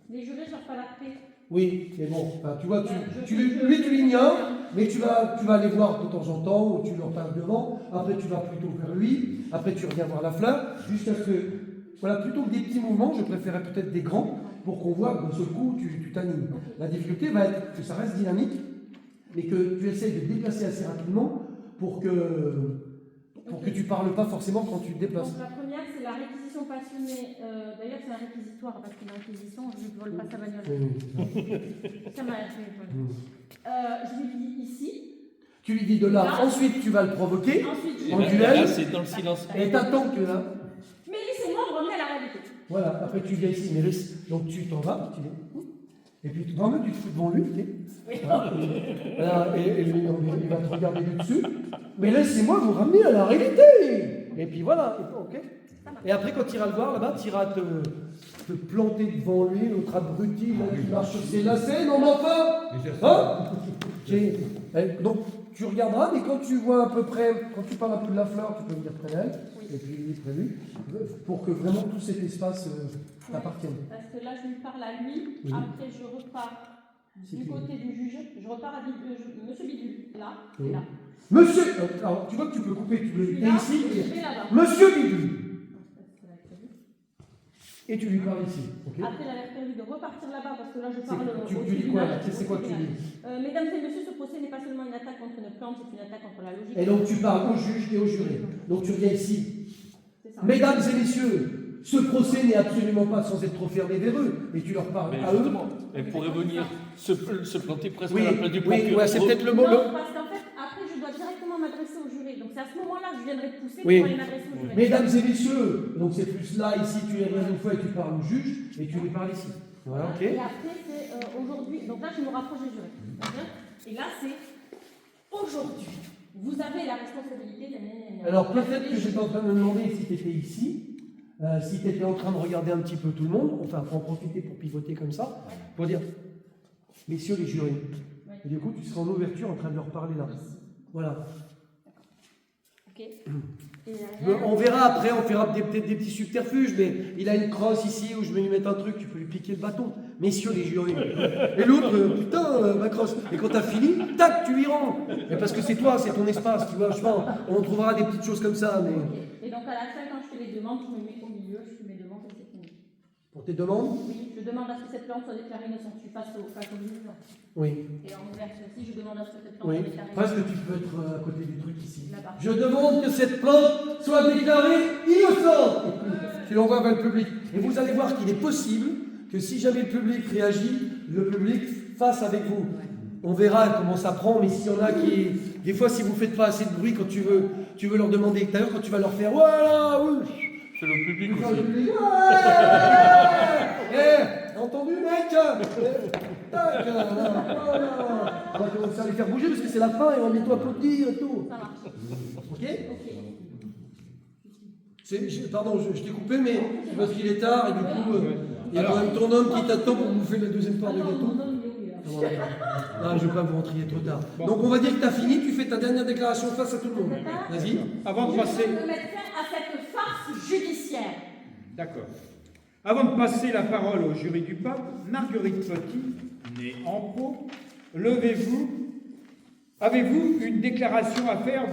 Les jurés, je leur parle après. Oui, mais bon, enfin, tu vois, lui tu l'ignores, mais tu vas aller voir de temps en temps, ou tu leur parles devant, après tu vas plutôt vers lui, après tu reviens voir la fleur, jusqu'à ce que, voilà, plutôt que des petits mouvements, je préférais peut-être des grands, pour qu'on voit que d'un seul coup tu t'animes. La difficulté va être que ça reste dynamique, mais que tu essayes de te déplacer assez rapidement pour que tu ne parles pas forcément quand tu te déplaces. Donc la première, c'est la réquisition passionnée. D'ailleurs, c'est un réquisitoire, parce qu'une réquisition, je ne vole pas sa bagnole. Ça m'a fait. Je lui dis ici. Tu lui dis de là, ensuite tu vas le provoquer, Ensuite, en Là, duel, c'est dans le silence. et t'attends que là. Mais laissez-moi me revenir à la réalité. Voilà, après tu viens ici, Mérisse, donc tu t'en vas, tu viens. Et puis vraiment, tu te fous devant lui, tu sais. Oui. Voilà, et lui, il va te regarder du dessus. Mais laissez-moi vous ramener à la réalité. Et puis voilà, ok. Et après, quand tu iras le voir là-bas, tu iras te planter devant lui, l'autre abruti, là, qui marche sur ses lacets, non mais enfin hein. Donc tu regarderas, mais quand tu vois à peu près, quand tu parles un peu de la fleur, tu peux venir près d'elle, et puis lui près de lui, pour que vraiment tout cet espace t'appartienne. Parce que là, je lui parle à lui, après je repars du côté du juge, je repars à Monsieur Bidule, là, et là. Monsieur, alors tu vois que tu peux couper, tu peux Je suis et là, ici, je vais là-bas. Monsieur Bidule. Et tu lui parles ici, ok? Après, j'avais prévu de repartir là-bas parce que là, je parle Tu au dis quoi là? tribunal. C'est quoi que tu dis? Mesdames et messieurs, ce procès n'est pas seulement une attaque contre une plante, c'est une attaque contre la logique. Et donc tu parles au juge et au juré. Donc tu reviens ici. C'est ça. Mesdames et messieurs, ce procès n'est absolument pas sans être trop fermé vers eux. Et tu leur parles Mais à eux. justement, elle pourrait venir se planter presque Oui, à la place du oui, procureur. ouais, c'est peut-être le mot. Non, parce qu'en fait, après, je dois directement m'adresser au juré. Donc c'est à ce moment-là que je viendrai te pousser Oui. pour aller m'adresser au juré. Mesdames et messieurs, donc c'est plus là, ici, tu les reviens une fois et tu parles au juge et tu lui parles ici. Voilà, ok. Et après, c'est aujourd'hui. Donc là, je me rapproche du juré. D'accord. Et là, c'est aujourd'hui. Vous avez la responsabilité de... Alors peut-être que j'étais en train de me demander si tu étais ici, si tu étais en train de regarder un petit peu tout le monde, enfin pour en profiter pour pivoter comme ça, pour dire, messieurs les jurés. Et du coup, tu seras en ouverture en train de leur parler là. Voilà. Ok. On verra après, on fera peut-être des petits subterfuges, mais il a une crosse ici où je vais lui mettre un truc, tu peux lui piquer le bâton. Messieurs les jurés. Et l'autre, putain, ma crosse. Et quand t'as fini, tac, tu lui rends. Mais parce que c'est toi, c'est ton espace, tu vois. Je pense, on trouvera des petites choses comme ça. Mais... Et donc à la fin, quand je fais les demandes, je me mets au milieu, je fais mes demandes et c'est fini. Pour tes demandes? Oui, je demande à ce que cette plante soit déclarée innocente. Tu passes au juge. Oui. Et en ouverture aussi, je demande à ce que cette plante Oui, soit déclarée presque tu peux être à côté du truc ici. Là-bas. Je demande que cette plante soit déclarée innocente. Tu l'envoies vers le public. Et vous allez voir qu'il est possible que si jamais le public réagit, le public fasse avec vous. On verra comment ça prend, mais s'il y en a qui... Des fois, si vous ne faites pas assez de bruit quand tu veux leur demander, d'ailleurs quand tu vas leur faire « Voilà, oui !» C'est le public Tu fais aussi. le public, ouais, entendu, mec? Tac, on va commencer à les faire bouger parce que c'est la fin et on va bientôt applaudir et tout. Ça marche. Ok? Pardon, je t'ai coupé, mais c'est parce qu'il est tard et du coup, il y a quand même ton homme qui t'attend pour bouffer la deuxième part de gâteau. Ah, je ne veux pas vous rentriez trop tard. Donc on va dire que tu as fini, tu fais ta dernière déclaration face à tout le monde. Vas-y. Avant de passer... Je veux mettre fin à cette farce judiciaire. D'accord. Avant de passer la parole au jury du peuple, Marguerite Petit, née en Pau, levez-vous. Avez-vous une déclaration à faire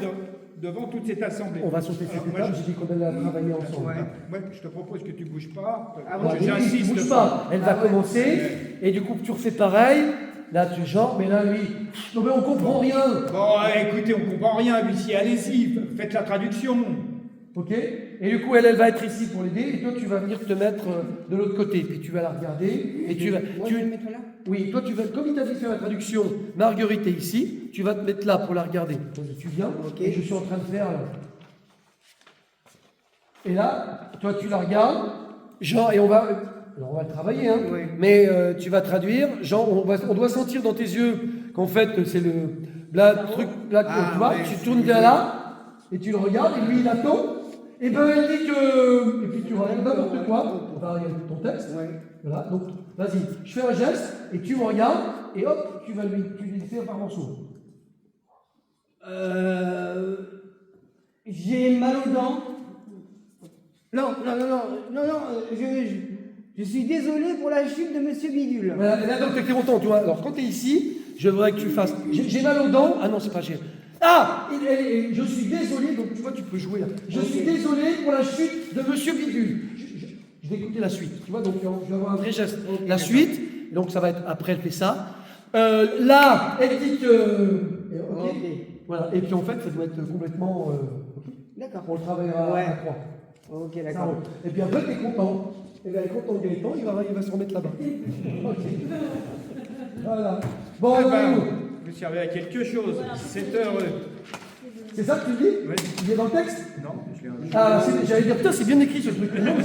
devant toute cette assemblée? On va sauter cette étape, j'ai dit qu'on allait travailler ensemble. Ouais, je te propose que tu ne bouges pas. J'insiste. Bouge pas. Elle va commencer, et du coup tu refais pareil. Là tu chantes, mais là lui, non mais on comprend rien. Bon, écoutez, on comprend rien, Lucie, allez-y, faites la traduction. Ok? Et du coup, elle va être ici pour l'aider, et toi, tu vas venir te mettre de l'autre côté, puis tu vas la regarder, et tu vas... Moi, je vais me mettre là. Oui, toi, tu vas, comme il t'a dit de faire la traduction, Marguerite est ici, tu vas te mettre là pour la regarder. Donc, tu viens, et je suis en train de faire là. Et là, toi, tu la regardes, genre, et on va... Alors, on va le travailler, hein, Oui. mais tu vas traduire, genre, on doit sentir dans tes yeux qu'en fait, c'est le... Là, truc, là, tu vois, ouais, tu tournes là, et tu le regardes, et lui, il attend. Et ben elle dit que... Et puis tu regardes n'importe toi, on va regarder ton texte. Ouais. Voilà, donc vas-y, je fais un geste et tu me regardes et hop, tu lui fais par morceau. J'ai mal aux dents. Non, je suis désolé pour la chute de Monsieur Bidule. Voilà, là donc t'es content, tu vois. Alors quand t'es ici, je voudrais que tu fasses. J'ai mal aux dents. Ah non, c'est pas cher. Ah, je suis désolé, donc tu vois, tu peux jouer là. Je suis désolé pour la chute de Monsieur Bidule. Je vais écouter la suite, tu vois, donc je vais avoir un vrai geste. La suite, donc ça va être après, elle fait ça. Là, elle dit que. Ok. Voilà, et puis en fait, ça doit être complètement. D'accord. On le travaillera Ouais. à 3. Ok, Ça d'accord. roule. Et puis après, t'es content. Et bien, content de Gaëtan, il va se remettre là-bas. Ok. Voilà. Bon, Eh ben, nous. vous servez à quelque chose. C'est heureux. C'est ça que tu dis? Oui. Il est dans le texte? Non, je l'ai Ah, j'allais dire, putain, c'est bien écrit ce truc. Non, mais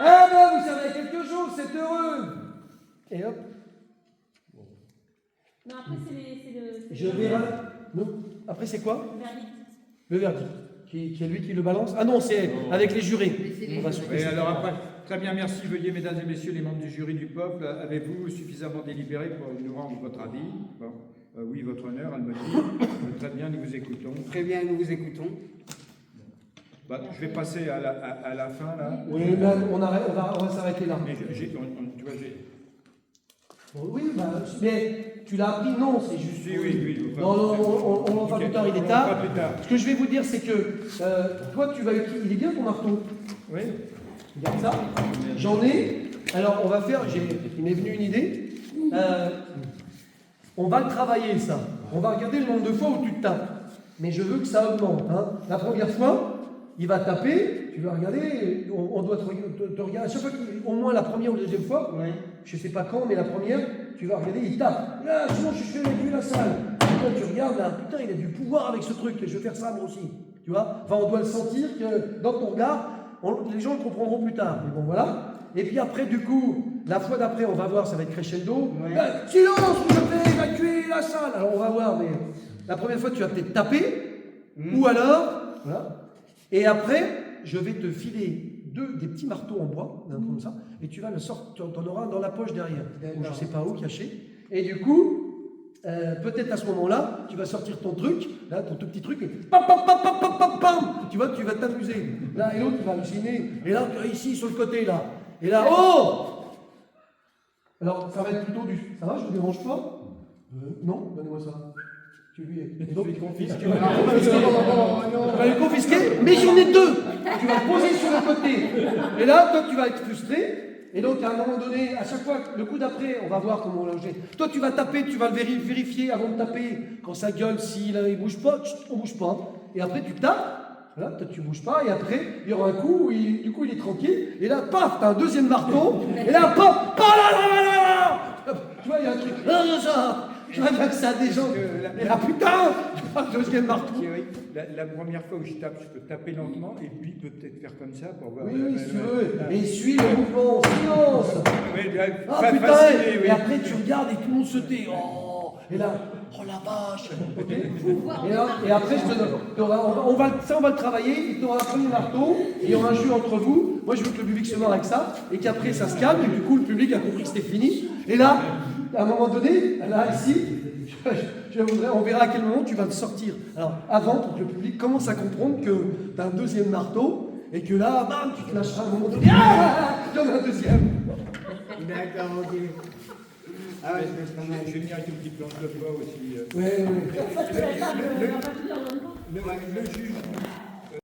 ah ben, vous servez à quelque chose, c'est heureux. Et hop. Non, après, c'est le. Je verrai. Non. Après, c'est quoi? le verdict. Le verdict. Qui est lui qui le balance? Ah non, c'est avec les jurés. On va Et alors après, très bien, merci. Veuillez, mesdames et messieurs les membres du jury du peuple, avez-vous suffisamment délibéré pour nous rendre votre avis? Bon. Oui, votre honneur, elle me dit. Très bien, nous vous écoutons. Très bien, nous vous écoutons. Bah, je vais passer à la fin, là. Oui, mais on va s'arrêter là. Mais tu vois, Oui, bah, mais tu l'as appris? Non, c'est juste. Oui. Non, on en fera plus tard, il est On tard. en fera plus tard. Ce que je vais vous dire, c'est que toi, tu vas utiliser. Il est bien ton marteau. Oui. Regarde ça. J'en ai. Alors, on va faire. Il m'est venu une idée. On va le travailler, ça. On va regarder le nombre de fois où tu te tapes. Mais je veux que ça augmente. Hein. La première fois, il va taper. Tu vas regarder. On doit te regarder. À chaque fois, au moins la première ou la deuxième fois. Ouais. Je ne sais pas quand, mais la première, tu vas regarder, il tape. Là, sinon, je suis vu la salle. Putain, tu regardes, là, putain, il a du pouvoir avec ce truc, je vais faire ça moi aussi. Tu vois? Enfin, on doit le sentir que dans ton regard, les gens le comprendront plus tard. Mais bon, voilà. Et puis après, du coup, la fois d'après, on va voir, ça va être crescendo. Ouais. Silence, je vais évacuer la salle. Alors, on va voir, mais la première fois, tu vas peut-être taper. Ou alors, voilà. Et après, je vais te filer des petits marteaux en bois, comme ça, et tu vas le sortir, tu en auras dans la poche derrière, ou je ne sais pas où, caché. Et du coup, peut-être à ce moment-là, tu vas sortir ton truc, là, ton tout petit truc, et pam, pam, pam, pam, pam, pam, pam, tu vois, tu vas t'amuser. Là, et l'autre, il va halluciner. Et là, tu vas ici, sur le côté, là. Et là, oh! Alors, ça va être plutôt du. Ça va, je vous dérange pas? Non? Donnez-moi ça. Tu lui es. Donc, tu vas le confisquer, mais j'en ai deux. Tu vas le poser sur le côté. Et là, toi, tu vas être frustré. Et donc, à un moment donné, à chaque fois, le coup d'après, on va voir comment on l'a loger. Toi, tu vas taper, tu vas le vérifier avant de taper. Quand ça gueule, s'il ne bouge pas, on ne bouge pas. Et après, tu tapes. Voilà, toi, tu ne bouges pas. Et après, il y aura un coup où du coup, il est tranquille. Et là, paf, tu as un deuxième marteau. Et là, paf, tu vois, il y a un truc. Je vois bien que ça a des gens. Et là, putain, le deuxième marteau. La première fois où je tape, je peux taper lentement et puis peut-être faire comme ça pour voir. Oui, si tu veux. Et suis le mouvement, silence. Ah Pas putain, fasciné, oui. et après tu regardes et tout le monde se tait. Oh, et là, oh la vache. Okay. Et après, je te donne. On va le travailler. Il t'aura un premier marteau. Et il y aura un jeu entre vous. Moi, je veux que le public se marre avec ça. Et qu'après, ça se calme. Et du coup, le public a compris que c'était fini. Et là, à un moment donné, là, ici, on verra à quel moment tu vas le sortir. Alors, avant, pour que le public commence à comprendre que tu as un deuxième marteau. Et que là, bam, tu te lâcheras à un moment donné. Ah, il y en a un deuxième. D'accord, ok. Ah ouais, c'est pas mal. Je vais venir avec une petite planche de bois aussi. Ouais. Le juge